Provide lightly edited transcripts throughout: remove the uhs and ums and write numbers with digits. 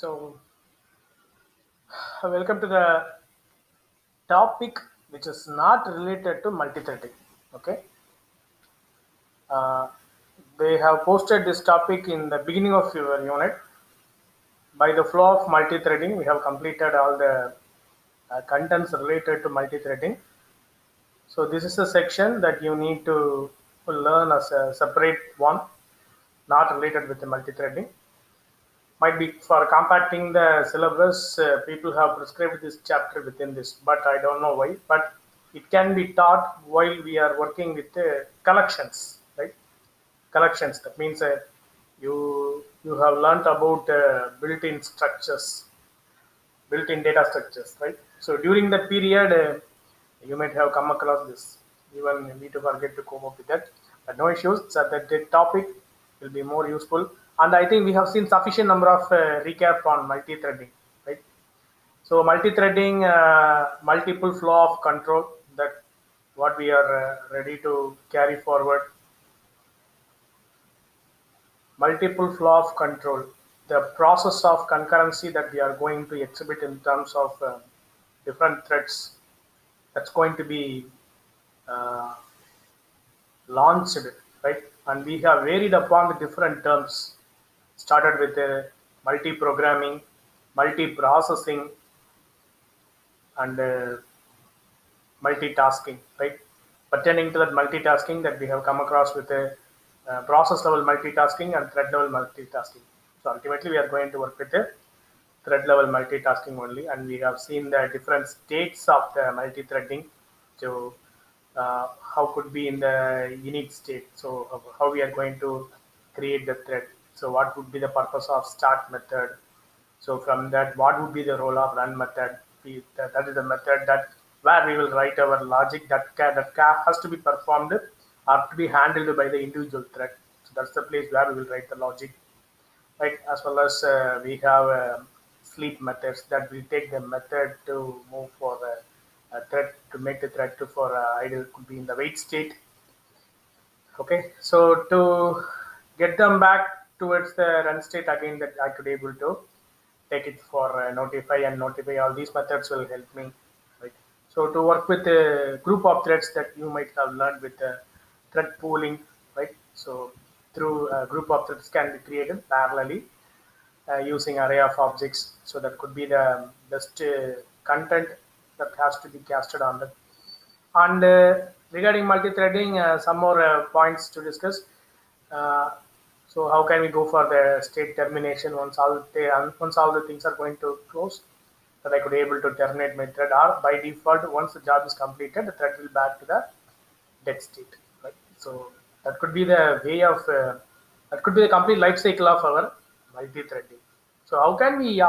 So, welcome to the topic which is not related to multi-threading. Okay, uh, they have posted this topic in the beginning of your unit. By the flow of multi-threading, we have completed all the contents related to multi-threading. So, this is a section that you need to learn as a separate one, not related with the multi-threading. Might be for compacting the syllabus, people have prescribed this chapter within this, but I don't know why. But it can be taught while we are working with collections, right? Collections. That means you have learnt about built-in structures, built-in data structures, right? So during the period, you might have come across this. Even we to forget to come up with that, but no issues. So that the topic will be more useful, and I think we have seen sufficient number of recap on multi-threading, right? So multi-threading, multiple flow of control. That what we are ready to carry forward. Multiple flow of control, the process of concurrency that we are going to exhibit in terms of different threads that's going to be uh, launched, right? And we have varied upon the different terms, started with multi-programming, multi-processing, and multitasking, right? Pertaining to that multitasking that we have come across with a process level multitasking and thread level multitasking. So ultimately, we are going to work with a thread level multitasking only, and we have seen the different states of the multi-threading. So how could be in the unique state. So how we are going to create the thread. So what would be the purpose of start method. So from that, what would be the role of run method? That is the method that where we will write our logic has to be performed or to be handled by the individual thread. So that's the place where we will write the logic, right? As well as we have sleep methods that will take the method to move for a thread to make the thread to for idle could be in the wait state. Okay, so to get them back towards the run state again, that I could able to take it for notify and notify. All these methods will help me, right? So to work with a group of threads that you might have learned with thread pooling, right? So through a group of threads can be created parallelly using array of objects. So that could be the best content that has to be casted on that. And regarding multi-threading, some more points to discuss. Uh, so how can we go for the state termination once all the things are going to close? That I could able to terminate my thread, or by default, once the job is completed, the thread will back to the dead state. Right. So that could be the way of that could be the complete life cycle of our multi-threading. So how can we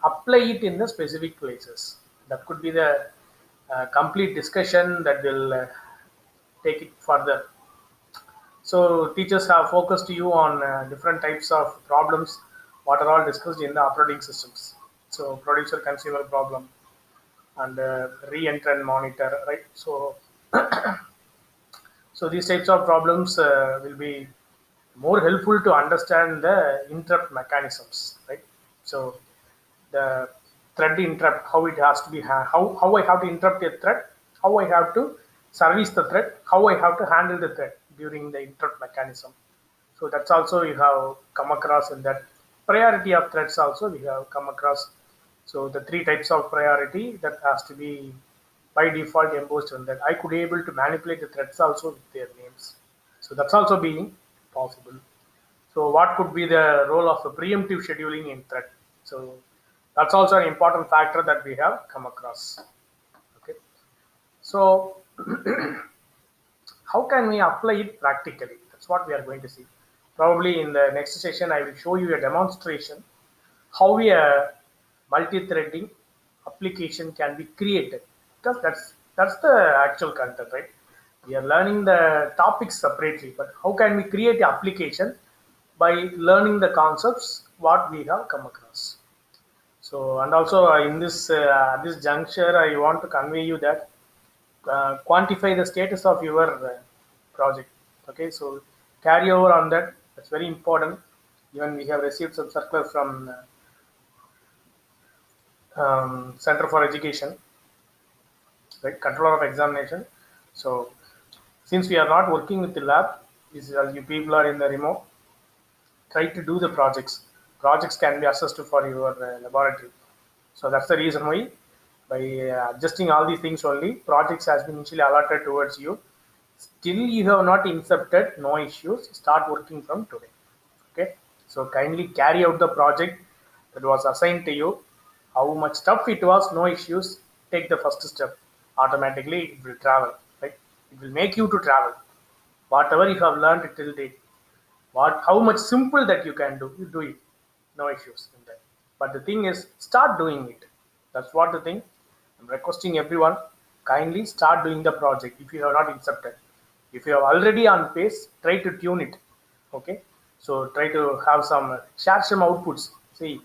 apply it in the specific places? That could be the complete discussion that will take it further. So teachers have focused you on different types of problems, what are all discussed in the operating systems. So producer consumer problem and re-entrant monitor, right? So these types of problems will be more helpful to understand the interrupt mechanisms, right? So the thread interrupt, how it has to be, how I have to interrupt a thread, how I have to service the thread, how I have to handle the thread during the interrupt mechanism. So that's also you have come across in that priority of threads also we have come across. So the three types of priority that has to be by default embossed on that. I could able to manipulate the threads also with their names. So that's also being possible. So what could be the role of a preemptive scheduling in thread? So that's also an important factor that we have come across. Okay. So how can we apply it practically? That's what we are going to see. Probably in the next session, I will show you a demonstration how a multi-threading application can be created. Because that's the actual content, right? We are learning the topics separately, but how can we create an application by learning the concepts what we have come across? So, and also in this juncture, I want to convey you that quantify the status of your project. Okay, so carry over on that. That's very important. Even we have received some circular from Center for Education, right? Controller of Examination. So since we are not working with the lab, you people are in the remote, try to do the projects. Projects can be assessed for your laboratory. So that's the reason why by adjusting all these things only, projects has been initially allotted towards you. Still you have not incepted, no issues. Start working from today. Okay. So kindly carry out the project that was assigned to you. How much stuff it was, no issues. Take the first step. Automatically it will travel. Right? It will make you to travel. Whatever you have learned till date, how much simple that you can do, you do it, no issues in that. But the thing is, start doing it. That's what the thing. I'm requesting everyone, kindly start doing the project. If you have not incepted, if you are already on pace, try to tune it. Okay, so try to have some share some outputs. See,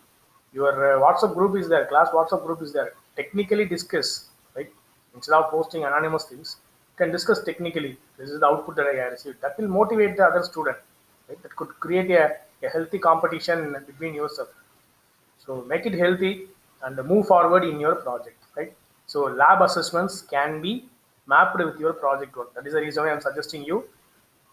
your WhatsApp group is there, class WhatsApp group is there, technically discuss, right? Instead of posting anonymous things, you can discuss technically. This is the output that I received, that will motivate the other student, right? That could create a healthy competition between yourself. So make it healthy and move forward in your project, right? So lab assessments can be mapped with your project work. That is the reason why I'm suggesting you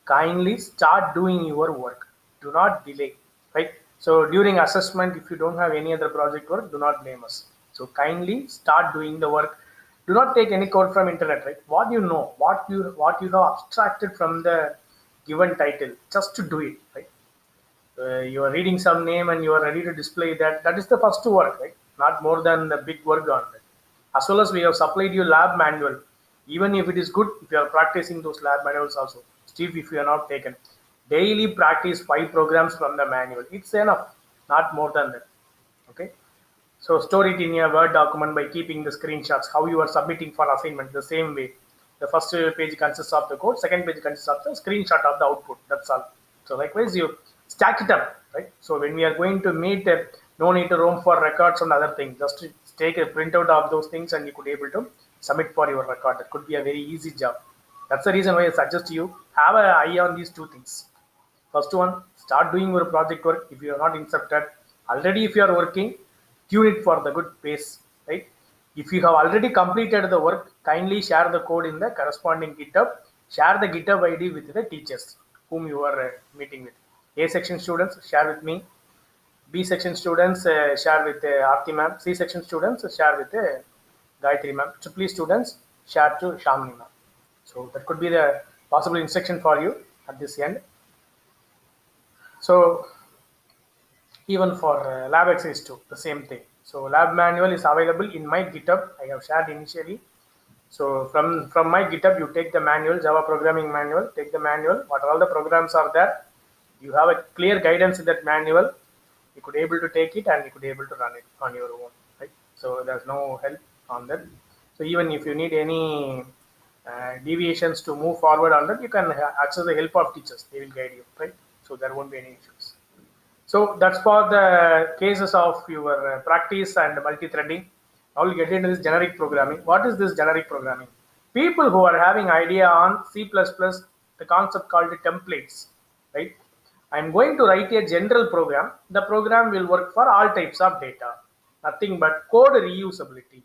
kindly start doing your work. Do not delay, right? So during assessment, if you don't have any other project work, do not blame us. So kindly start doing the work. Do not take any code from internet, right? What you know, what you have abstracted from the given title, just to do it, right? You are reading some name and you are ready to display that. That is the first work, right? Not more than the big work on it. As well as we have supplied you lab manual. Even if it is good, if you are practicing those lab manuals also, Steve, if you are not taken, daily practice 5 programs from the manual, it's enough, not more than that. Okay, so store it in your Word document by keeping the screenshots, how you are submitting for assignment the same way. The first page consists of the code, second page consists of the screenshot of the output. That's all. So likewise, you stack it up, right? So when we are going to meet, no need to roam for records and other things. Just take a printout of those things and you could able to submit for your record. That could be a very easy job. That's the reason why I suggest you have an eye on these two things. First one, start doing your project work. If you are not incepted, already if you are working, tune it for the good pace, right? If you have already completed the work, kindly share the code in the corresponding GitHub. Share the GitHub ID with the teachers whom you are meeting with. A section students, share with me. B section students, share with Aarti ma'am. C section students, share with Gayatri ma'am. Triple E students, share to Shamini ma'am. So that could be the possible instruction for you at this end. So even for lab exercise 2, the same thing. So lab manual is available in my GitHub. I have shared initially. So from my GitHub, you take the manual, Java programming manual, take the manual, what all the programs are there. You have a clear guidance in that manual. You could able to take it and you could able to run it on your own, right? So there's no help on that. So even if you need any deviations to move forward on that, you can access the help of teachers. They will guide you, right? So there won't be any issues. So that's for the cases of your practice and multi-threading. Now we'll get into this generic programming. What is this generic programming? People who are having idea on C++, the concept called templates, right? I'm going to write a general program. The program will work for all types of data. Nothing but code reusability.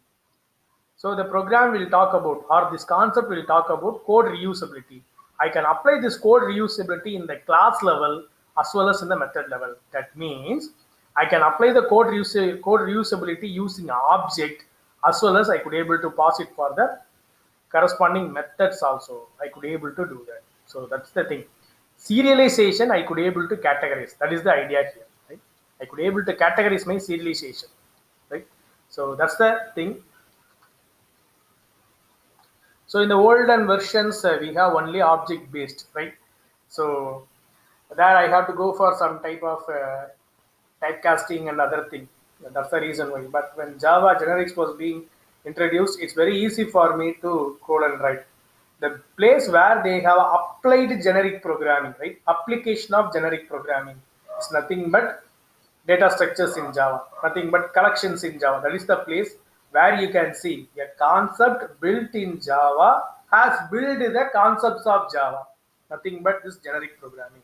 So the program will talk about, or this concept will talk about code reusability. I can apply this code reusability in the class level as well as in the method level. That means I can apply the code reusability using an object as well as I could able to pass it for the corresponding methods also. I could able to do that. So that's the thing. Serialization I could able to categorize. That is the idea here. Right? I could able to categorize my serialization. Right? So that's the thing. So in the olden versions, we have only object based, right? So there I have to go for some type of typecasting and other thing. That's the reason why. But when Java generics was being introduced, it's very easy for me to code and write. The place where they have applied generic programming, right? Application of generic programming. It's nothing but data structures in Java, nothing but collections in Java. That is the place where you can see a concept built in Java has built the concepts of Java. Nothing but this generic programming,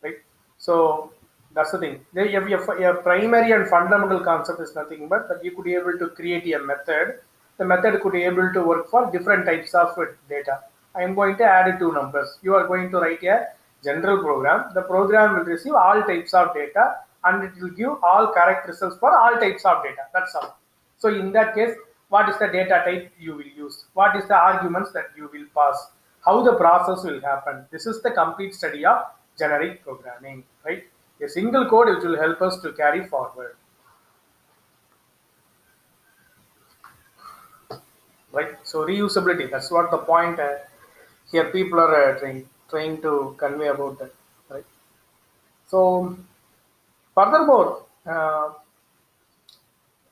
right? So That's the thing. A primary and fundamental concept is nothing but that you could be able to create a method. The method could be able to work for different types of data. I am going to add two numbers. You are going to write a general program. The program will receive all types of data and it will give all correct results for all types of data. That's all. So in that case, what is the data type you will use? What is the arguments that you will pass? How the process will happen? This is the complete study of generic programming, right? A single code which will help us to carry forward, right? So reusability, that's what the point here people are trying to convey about that, right? So furthermore,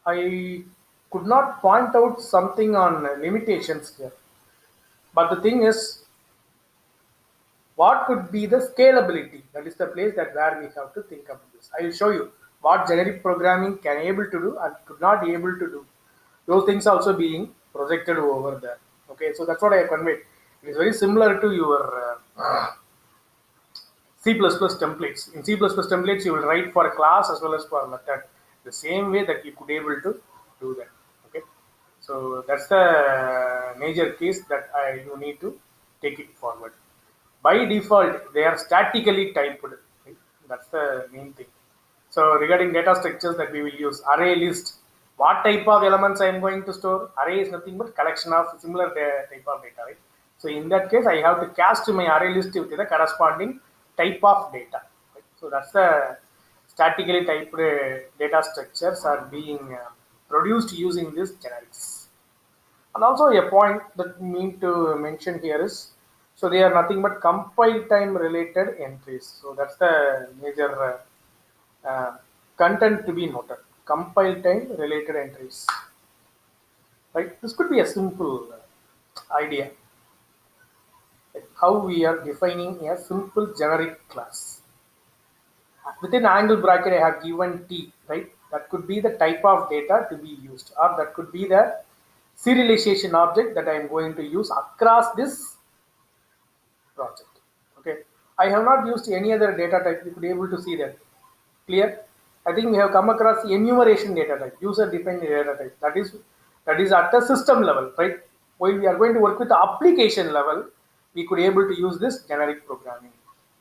I could not point out something on limitations here, but the thing is, what could be the scalability? That is the place that where we have to think about this. I will show you what generic programming can able to do and could not able to do. Those things also being projected over there. Okay, so that's what I conveyed. It is very similar to your C++ templates. In C++ templates, you will write for a class as well as for a method. The same way that you could able to do that. Okay, so that's the major case that you need to take it forward. By default, they are statically typed. Right? That's the main thing. So regarding data structures that we will use, array list. What type of elements I am going to store? Array is nothing but collection of similar type of data, right? So in that case, I have to cast my array list with the corresponding type of data. Right? So that's the statically typed data structures are being produced using these generics. And also a point that we need to mention here is, so they are nothing but compile time related entries. So that's the major content to be noted. Compile time related entries. Right? This could be a simple idea. Like how we are defining a simple generic class. Within angle bracket, I have given T, right? That could be the type of data to be used, or that could be the serialization object that I am going to use across this project. Okay, I have not used any other data type. You could be able to see that. Clear? I think we have come across enumeration data type, user defined data type. That is at the system level, right? While we are going to work with the application level, we could able to use this generic programming.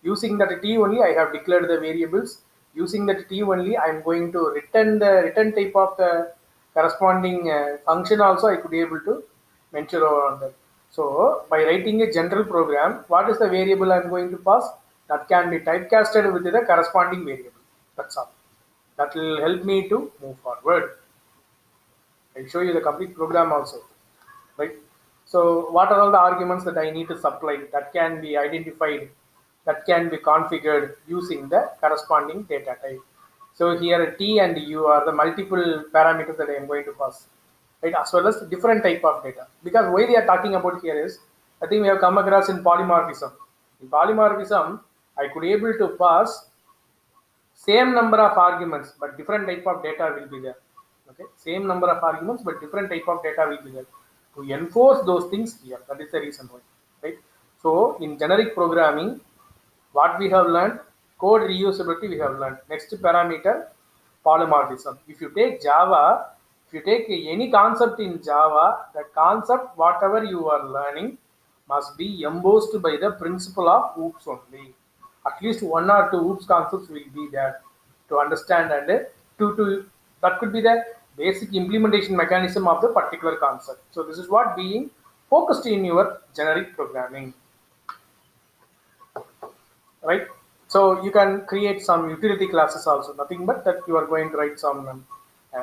Using that T only, I have declared the variables. Using that T only, I am going to return the return type of the corresponding function also I could be able to mention over on that. So by writing a general program, what is the variable I am going to pass? That can be typecasted with the corresponding variable. That's all. That will help me to move forward. I'll show you the complete program also, right? So what are all the arguments that I need to supply that can be identified, that can be configured using the corresponding data type. So here T and U are the multiple parameters that I am going to pass, right? As well as different type of data. Because why they are talking about here is, I think we have come across in polymorphism. In polymorphism, I could able to pass same number of arguments but different type of data will be there. Okay, same number of arguments but different type of data will be there to enforce those things here. That is the reason why, right? So in generic programming, what we have learned, code reusability we have learned. Next parameter, polymorphism. If you take Java, if you take any concept in Java, the concept whatever you are learning must be embossed by the principle of OOPS only. At least one or two OOPS concepts will be there to understand, and to that could be the basic implementation mechanism of the particular concept. So this is what being focused in your generic programming, right? So you can create some utility classes also, nothing but that you are going to write some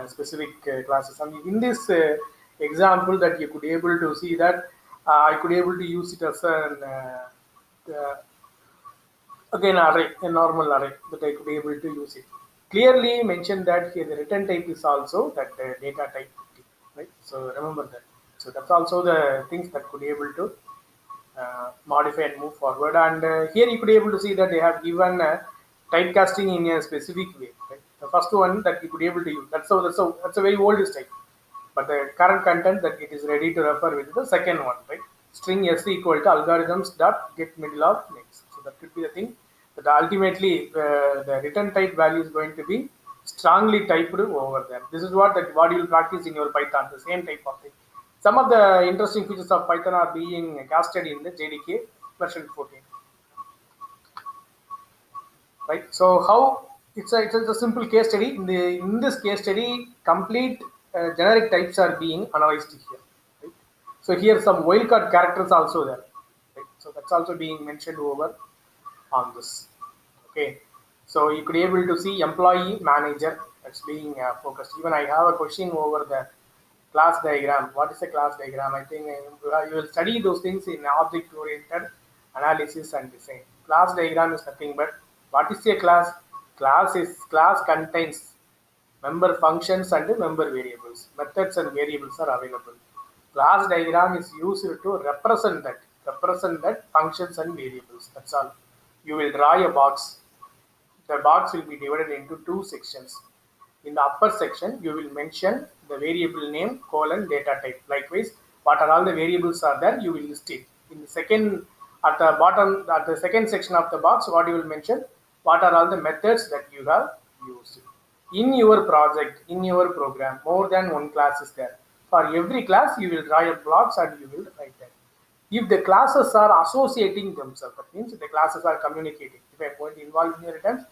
specific classes. And in this example that you could able to see that I could able to use it as an again array, a normal array that I could be able to use it. Clearly mentioned that here the return type is also that data type, right? So remember that. So that's also the things that could be able to modify and move forward. And here you could be able to see that they have given typecasting in a specific way. Right? The first one that you could be able to use. That's a very oldest type. But the current content that it is ready to refer with the second one, right? String s equal to algorithms dot get middle of names. So that could be the thing But ultimately, the return type value is going to be strongly typed over there. This is what you will practice in your Python, the same type of thing. Some of the interesting features of Python are being casted in the JDK version 14. Right. So how it's a simple case study. In this case study, complete generic types are being analyzed here. Right? So here some wildcard characters also there. Right? So that's also being mentioned over on this. Okay. So you could be able to see employee manager that's being focused. Even I have a question over the class diagram. What is a class diagram? I think you will study those things in object oriented analysis and design. Class diagram is nothing but what is a class? Class contains member functions and member variables. Methods and variables are available. Class diagram is used to represent that functions and variables. That's all. You will draw a box. The box will be divided into two sections. In the upper section, you will mention the variable name, colon, data type. Likewise, what are all the variables are there, you will list it. In the second, at the bottom, at the second section of the box, what you will mention, what are all the methods that you have used. In your project, in your program, more than one class is there. For every class, you will draw a box and you will write that. If the classes are associating themselves, that means the classes are communicating. If I'm going to involve inheritance,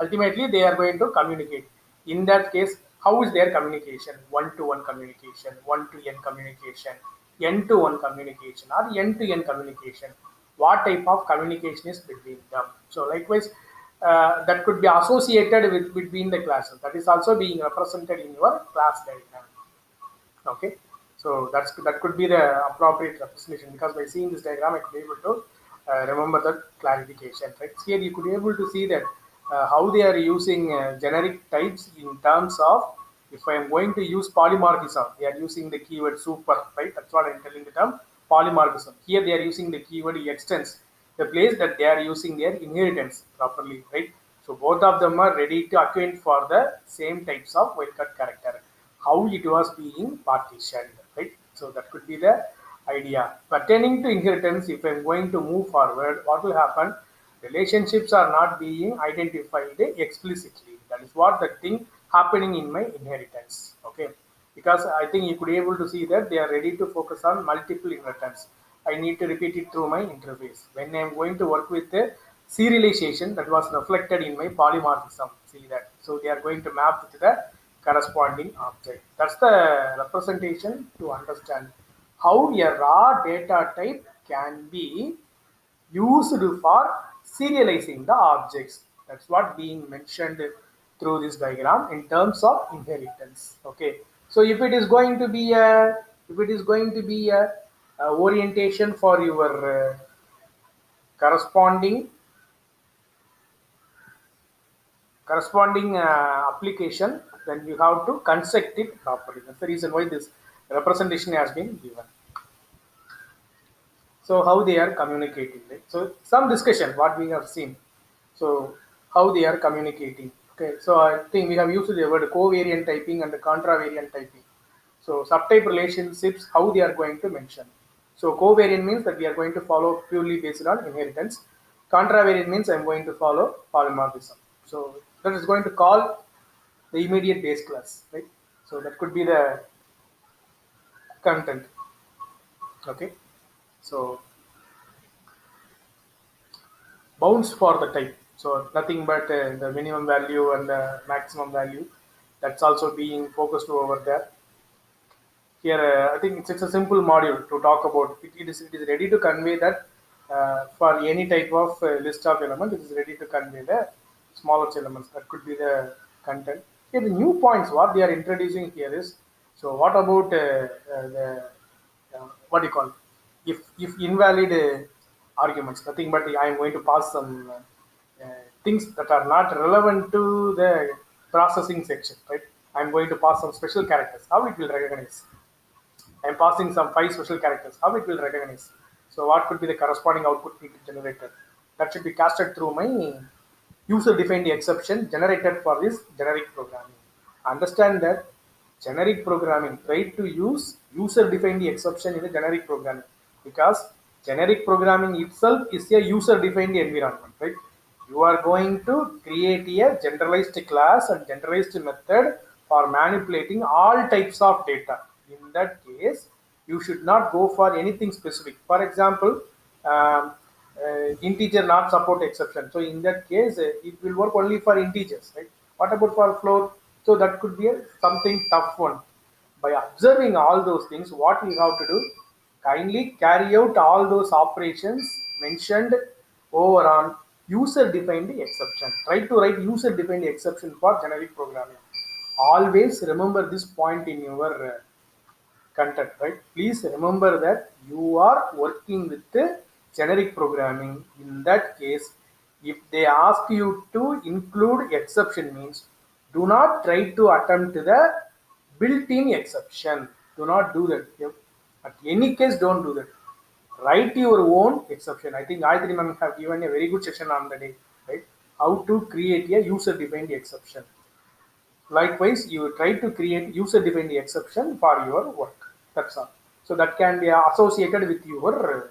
ultimately they are going to communicate. In that case, how is their communication? One-to-one communication, one-to-n communication, n-to-one communication, or n-to-n communication. What type of communication is between them? So likewise, that could be associated with between the classes. That is also being represented in your class diagram. Okay, so that could be the appropriate representation, because by seeing this diagram I could be able to remember the clarification. Right here you could be able to see that how they are using generic types in terms of, if I am going to use polymorphism, they are using the keyword super. Right, that's what I'm telling the term polymorphism. Here they are using the keyword extends, the place that they are using their inheritance properly. Right, so both of them are ready to acquaint for the same types of wildcard character, how it was being partitioned, right? So that could be the idea. Pertaining to inheritance, if I'm going to move forward, what will happen? Relationships are not being identified explicitly. That is what the thing happening in my inheritance. Okay, because I think you could be able to see that they are ready to focus on multiple inheritance. I need to repeat it through my interface. When I'm going to work with the serialization, that was reflected in my polymorphism. See that. So they are going to map to the corresponding object. That's the representation to understand how a raw data type can be used for serializing the objects. That's what being mentioned through this diagram in terms of inheritance. Okay, so if it is going to be a orientation for your corresponding application, then you have to construct it properly. That's the reason why this representation has been given. So how they are communicating, right? So some discussion what we have seen. So how they are communicating. Okay, so I think we have used the word covariant typing and the contravariant typing. So subtype relationships, how they are going to mention. So covariant means that we are going to follow purely based on inheritance. Contravariant means I'm going to follow polymorphism. So that is going to call the immediate base class, right? So that could be the content. Okay, so bounds for the type. So nothing but the minimum value and the maximum value. That's also being focused over there. Here, I think it's a simple module to talk about. It is ready to convey that for any type of list of elements, it is ready to convey the smallest elements. That could be the content. Here, the new points what they are introducing here is, so what about the what do you call, if invalid arguments, nothing but I am going to pass some things that are not relevant to the processing section, right? I am going to pass some special characters, how it will recognize. I am passing some 5 special characters, how it will recognize. So what could be the corresponding output generated? That should be casted through my user defined exception generated for this generic programming. Understand that generic programming, try to use user defined exception in the generic programming, because Generic programming itself is a user-defined environment, right? You are going to create a generalized class and generalized method for manipulating all types of data. In that case, you should not go for anything specific. For example, um, integer not support exception. So in that case, it will work only for integers, right? What about for float? So that could be something tough one. By observing all those things, what we have to do, kindly carry out all those operations mentioned over on user defined exception. Try to write user defined exception for generic programming. Always remember this point in your content, right? Please remember that you are working with the generic programming. In that case, if they ask you to include exception means, do not try to attempt the built-in exception. Do not do that. At any case, don't do that. Write your own exception. I think Gayatri ma'am have given a very good session on the day, right? How to create a user-defined exception. Likewise, you try to create user-defined exception for your work. That's all. So that can be associated with your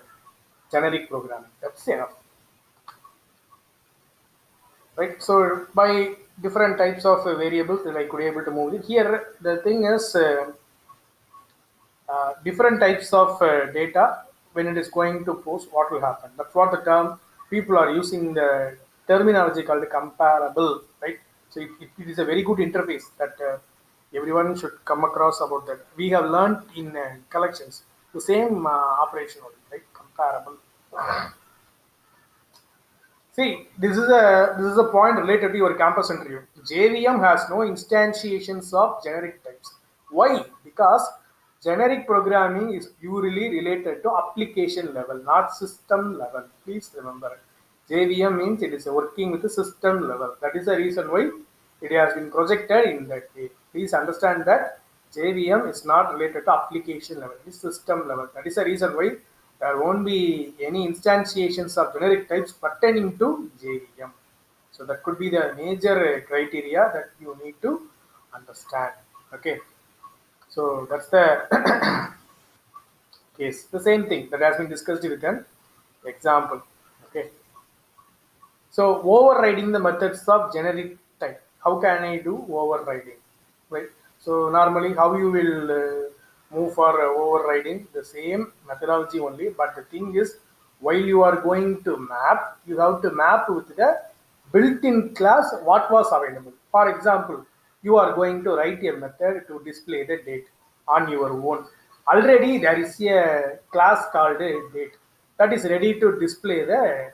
generic programming. That's enough, right? So by different types of variables that I could able to move it. Here, the thing is different types of data when it is going to post, what will happen? That's what the term people are using the terminology called comparable, right? So it is a very good interface that everyone should come across about that. We have learned in collections the same operation only, right? Comparable. See, this is a point related to your campus interview. JVM has no instantiations of generic types. Why? Because generic programming is purely related to application level, not system level. Please remember, JVM means it is working with the system level. That is the reason why it has been projected in that way. Please understand that JVM is not related to application level, it is system level. That is the reason why there won't be any instantiations of generic types pertaining to JVM. So that could be the major criteria that you need to understand. Okay. So that's the case. The same thing that has been discussed with an example. Okay. So overriding the methods of generic type. How can I do overriding? Right. So normally how you will move for overriding the same methodology only. But the thing is, while you are going to map, you have to map with the built-in class what was available. For example, you are going to write a method to display the date on your own. Already there is a class called a date that is ready to display the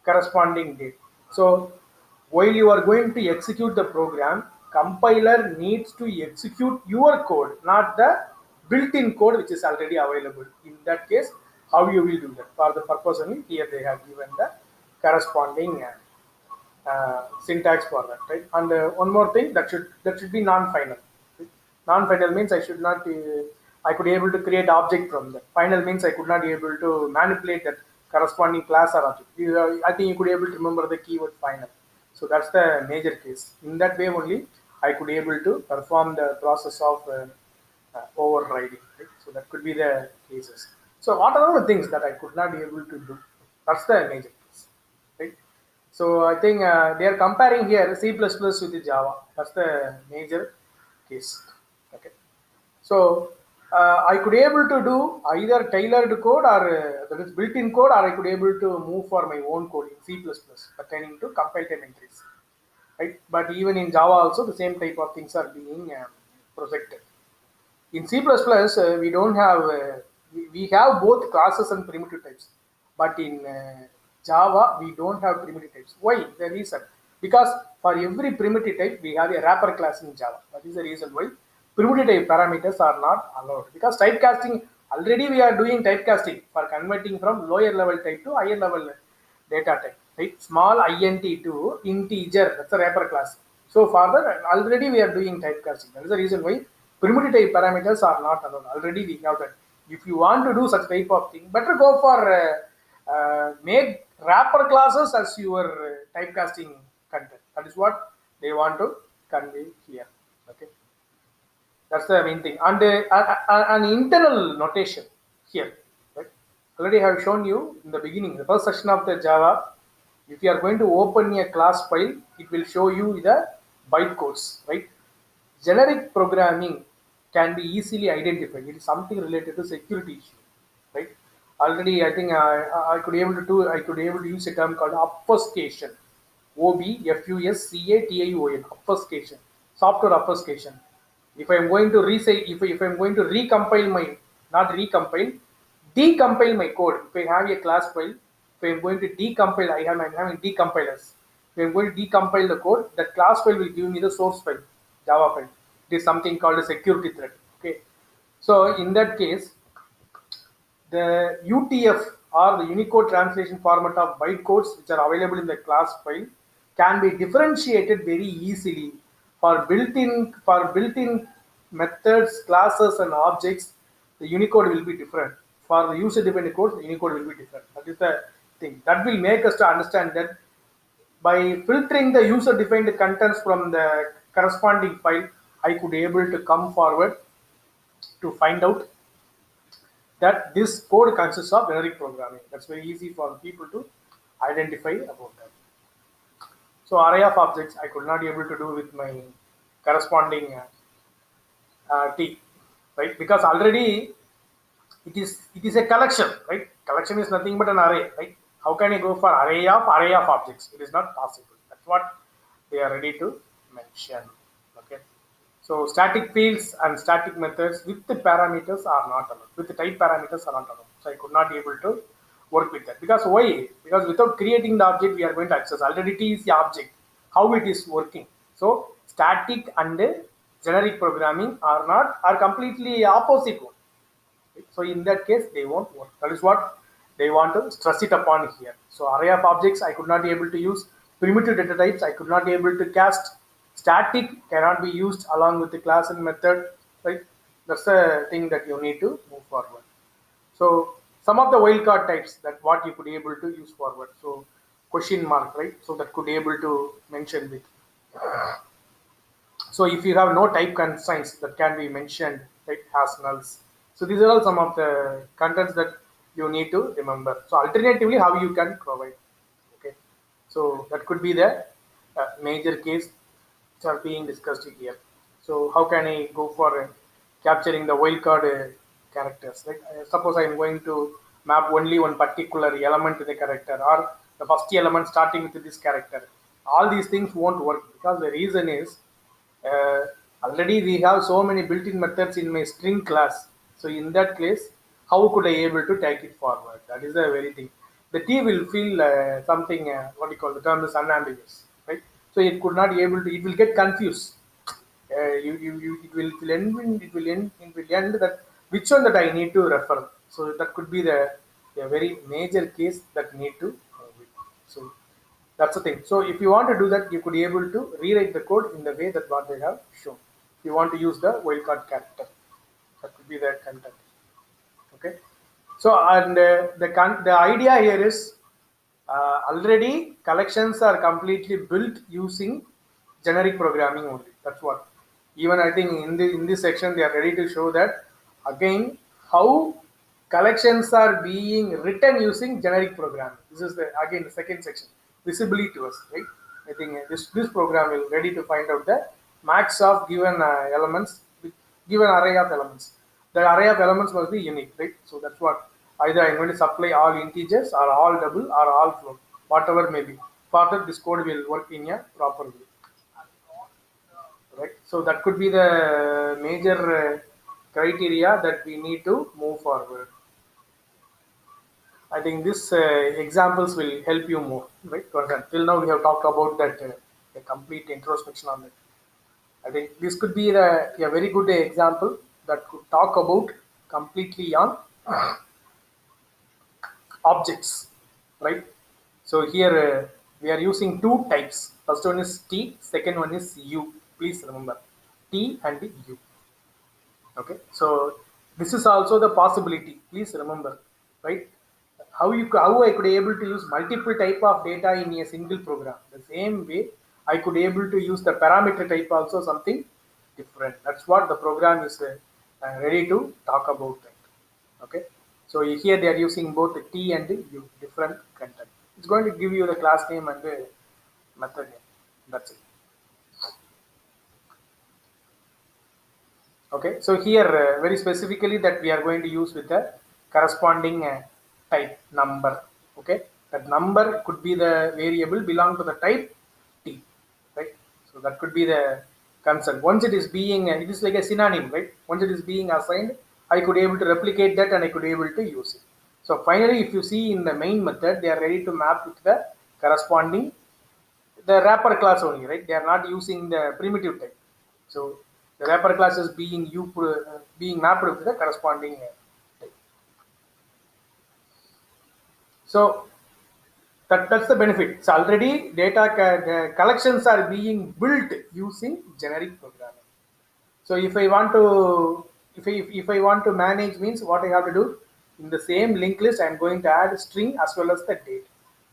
corresponding date. So while you are going to execute the program, compiler needs to execute your code, not the built-in code which is already available. In that case, how you will do that? For the purpose only, here they have given the corresponding syntax for that, right? And one more thing, that should be non-final. Non-final means I should not. I could be able to create object from that. Final means I could not be able to manipulate that corresponding class or object. I think you could be able to remember the keyword final. So that's the major case. In that way only, I could be able to perform the process of overriding. Right? So that could be the cases. So what are the things that I could not be able to do? That's the major case. Right? So I think they are comparing here C++ with Java. That's the major case. Okay. So I could able to do either tailored code or that is built-in code, or I could able to move for my own code in C++ pertaining to compile time entries. Right. But even in Java also the same type of things are being projected. In C++, we don't have, we have both classes and primitive types. But in Java, we don't have primitive types. Why? The reason. Because for every primitive type, we have a wrapper class in Java. That is the reason why primitive type parameters are not allowed. Because typecasting, already we are doing typecasting for converting from lower level type to higher level data type. Right? Small int to integer, that's a wrapper class. So further, already we are doing typecasting. That is the reason why primitive type parameters are not allowed. Already we have that. If you want to do such type of thing, better go for make wrapper classes as your typecasting content. That is what they want to convey here. Okay, that's the main thing. And an internal notation here, right? Already I have shown you in the beginning, the first section of the Java. If you are going to open a class file, it will show you the bytecodes, right? Generic programming can be easily identified. It is something related to security issue, right? Already, I think I could able to do. I could able to use a term called obfuscation. OBFUSCATION. Obfuscation. Software obfuscation. If I am going to if I am going to recompile my, not recompile, decompile my code. If I have a class file, if I am going to decompile, I'm having decompilers. If I am going to decompile the code, that class file will give me the source file, Java file. It is something called a security threat. Okay. So in that case, the UTF or the Unicode translation format of bytecodes which are available in the class file can be differentiated very easily for built-in methods, classes, and objects. The Unicode will be different. For the user-defined code, the Unicode will be different. That is the thing. That will make us to understand that by filtering the user-defined contents from the corresponding file, I could able to come forward to find out that this code consists of generic programming. That's very easy for people to identify about that. So array of objects I could not be able to do with my corresponding T, right? Because already it is a collection, right? Collection is nothing but an array, right? How can you go for array of objects? It is not possible. That's what they are ready to mention. Okay. So static fields and static methods with the parameters are not allowed. With the type parameters are not allowed. So I could not be able to work with that. Because why? Because without creating the object, we are going to access. Already T is the object. How it is working. So static and generic programming are completely opposite one. So in that case, they won't work. That is what they want to stress it upon here. So array of objects, I could not be able to use primitive data types. I could not be able to cast static cannot be used along with the class and method. Right? That's the thing that you need to move forward. So some of the wildcard types that what you could be able to use forward. So question mark, right? So that could be able to mention with. So if you have no type constraints that can be mentioned, right, as nulls. So these are all some of the contents that you need to remember. So alternatively, how you can provide. Okay. So that could be the major case which are being discussed here. So how can I go for capturing the wildcard characters? Like suppose I am going to map only one particular element to the character, or the first element starting with this character. All these things won't work because the reason is uh, already we have so many built-in methods in my string class. So in that case, how could I able to take it forward? That is the very thing. The T will feel something, what you call the term is unambiguous, right? So it could not be able to, it will get confused. It will end that which one that I need to refer. So that could be the a very major case that need to. So that's the thing. So if you want to do that, you could be able to rewrite the code in the way that what they have shown. If you want to use the wildcard character, that could be the content. Okay. So and the idea here is already collections are completely built using generic programming only. That's what. Even I think in this section they are ready to show that again how collections are being written using generic programming. This is the again the second section visibly to us, right? I think this program will ready to find out the max of given elements with given array of elements. The array of elements must be unique, right? So that's what either I'm going to supply all integers or all double or all float, whatever may be. Further, this code will work in a proper way, right? So that could be the major criteria that we need to move forward. I think this examples will help you more, right? Because till now we have talked about that a complete introspection on it. I think this could be a very good example that could talk about completely on objects, right? So here we are using two types. First one is T, second one is U. Please remember T and U. Okay, so this is also the possibility. Please remember, right? How I could able to use multiple type of data in a single program. The same way I could able to use the parameter type also something different. That's what the program is ready to talk about. That. Okay. So here they are using both the T and the U, different content. It's going to give you the class name and the method name. That's it. Okay, so here very specifically that we are going to use with the corresponding type number. Okay, that number could be the variable belong to the type T, right? So that could be the concern. Once it is being, it is like a synonym, right? Once it is being assigned, I could able to replicate that and I could able to use it. So finally, if you see in the main method, they are ready to map with the corresponding the wrapper class only, right? They are not using the primitive type. So the wrapper class is being mapped with the corresponding type. So that's the benefit. So already data collections are being built using generic programming. So if I want to if I want to manage means what I have to do in the same linked list I am going to add string as well as the date.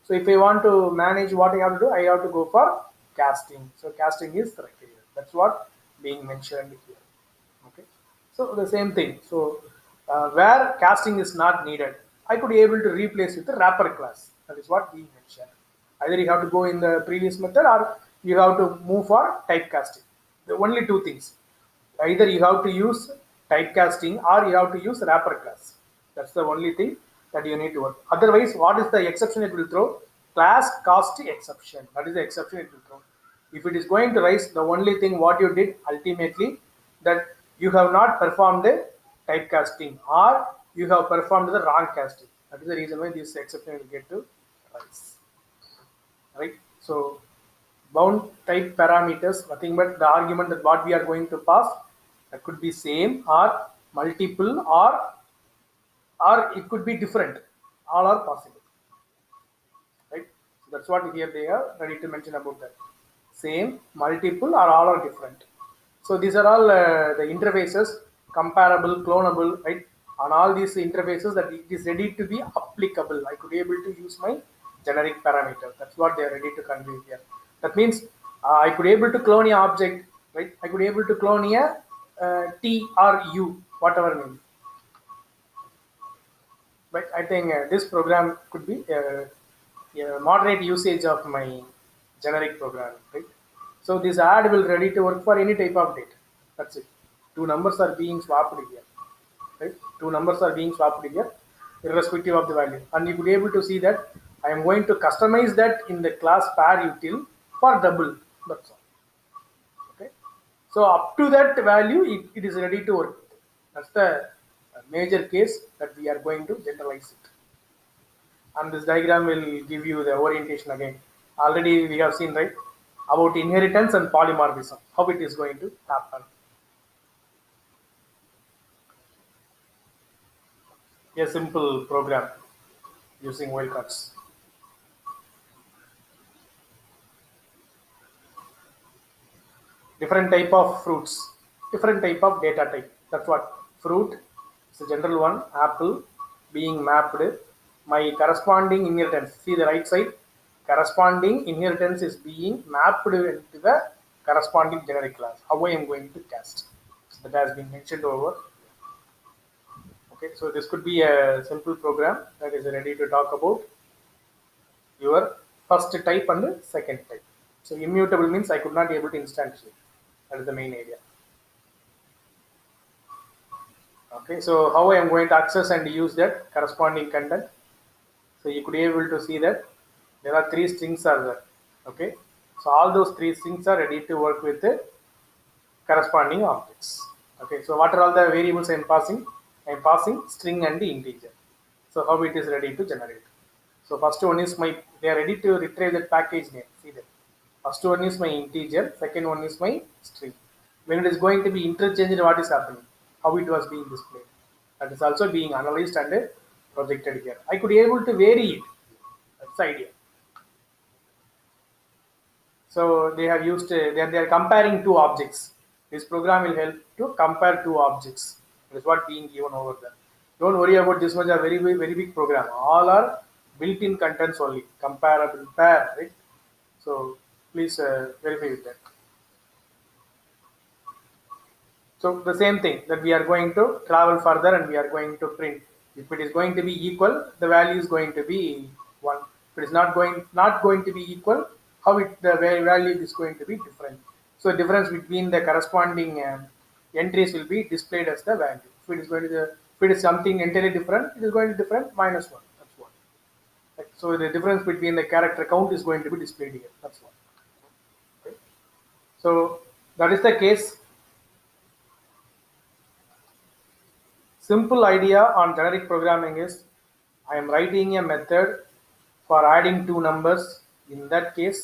So if I want to manage what I have to do, I have to go for casting. So casting is correct here. That's what being mentioned here. Okay. So the same thing. So where casting is not needed, I could be able to replace with the wrapper class. That is what we mentioned. Either you have to go in the previous method or you have to move for typecasting. The only two things. Either you have to use typecasting or you have to use wrapper class. That's the only thing that you need to work. Otherwise, what is the exception it will throw? Class cast exception. That is the exception it will throw. If it is going to rise, the only thing what you did ultimately that you have not performed the typecasting or you have performed the wrong casting. That is the reason why this exception will get to rise. Right? So bound type parameters, nothing but the argument that what we are going to pass that could be same or multiple or it could be different. All are possible. Right? So that's what here they are ready to mention about that. Same, multiple, or all are different. So these are all the interfaces, comparable, clonable, right? On all these interfaces that it is ready to be applicable. I could be able to use my generic parameter. That's what they are ready to convey here. That means I could be able to clone a object, right? I could be able to clone a T or U, whatever name. But I think this program could be a moderate usage of my generic program, right? So this add will ready to work for any type of data. That's it. Two numbers are being swapped here, right? Two numbers are being swapped here, irrespective of the value. And you could be able to see that I am going to customize that in the class pair util for double. That's all. Okay. So up to that value, it is ready to work. That's the major case that we are going to generalize it. And this diagram will give you the orientation again. Already we have seen, right, about inheritance and polymorphism, how it is going to happen. A simple program using wildcards. Different type of fruits, different type of data type. That's what fruit is a general one. Apple being mapped. My corresponding inheritance. See the right side. Corresponding inheritance is being mapped into the corresponding generic class. How I am going to cast. That has been mentioned over. Okay, so this could be a simple program that is ready to talk about your first type and the second type. So immutable means I could not be able to instantiate. That is the main area. Okay, so how I am going to access and use that corresponding content. So you could be able to see that there are three strings are there. Okay, so all those three strings are ready to work with the corresponding objects. Okay, so what are all the variables I am passing? I am passing string and the integer. So how it is ready to generate. So first one is my, they are ready to retrieve that package name. See that. First one is my integer, second one is my string. When it is going to be interchanged, what is happening? How it was being displayed. That is also being analyzed and projected here. I could be able to vary it. That's the idea. So they have used, they are comparing two objects. This program will help to compare two objects. That is what being given over there. Don't worry about this much, a very big program. All are built-in contents only, comparable pair, right? So please verify with that. So the same thing that we are going to travel further and we are going to print. If it is going to be equal, the value is going to be 1. If it is not going to be equal, how the value is going to be different. So difference between the corresponding entries will be displayed as the value. If it is something entirely different, it is going to be different -1. That's what. Right. So the difference between the character count is going to be displayed here. That's what. Okay. So that is the case. Simple idea on generic programming is I am writing a method for adding two numbers. In that case,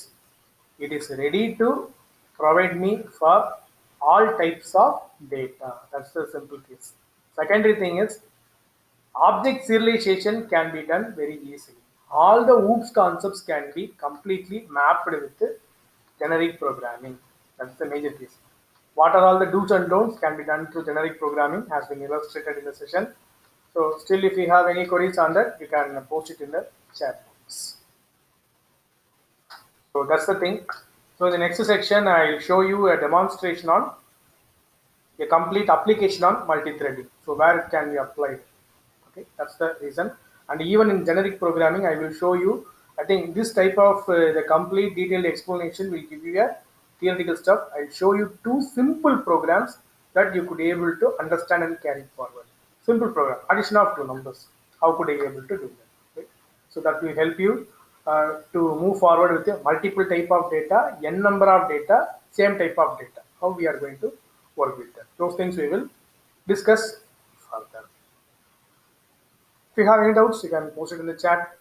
it is ready to provide me for all types of data. That's the simple case. Secondary thing is object serialization can be done very easily. All the OOPS concepts can be completely mapped with generic programming. That's the major case. What are all the do's and don'ts can be done through generic programming has been illustrated in the session. So still if you have any queries on that, you can post it in the chat box. So that's the thing. So in the next section, I'll show you a demonstration on a complete application on multi-threading. So where it can be applied. Okay, that's the reason. And even in generic programming, I will show you. I think this type of the complete detailed explanation will give you a theoretical stuff. I'll show you two simple programs that you could be able to understand and carry forward. Simple program, addition of two numbers. How could I be able to do that? Okay. So that will help you to move forward with a multiple type of data, n number of data, same type of data. How we are going to work with that. Those things we will discuss further. If you have any doubts, you can post it in the chat.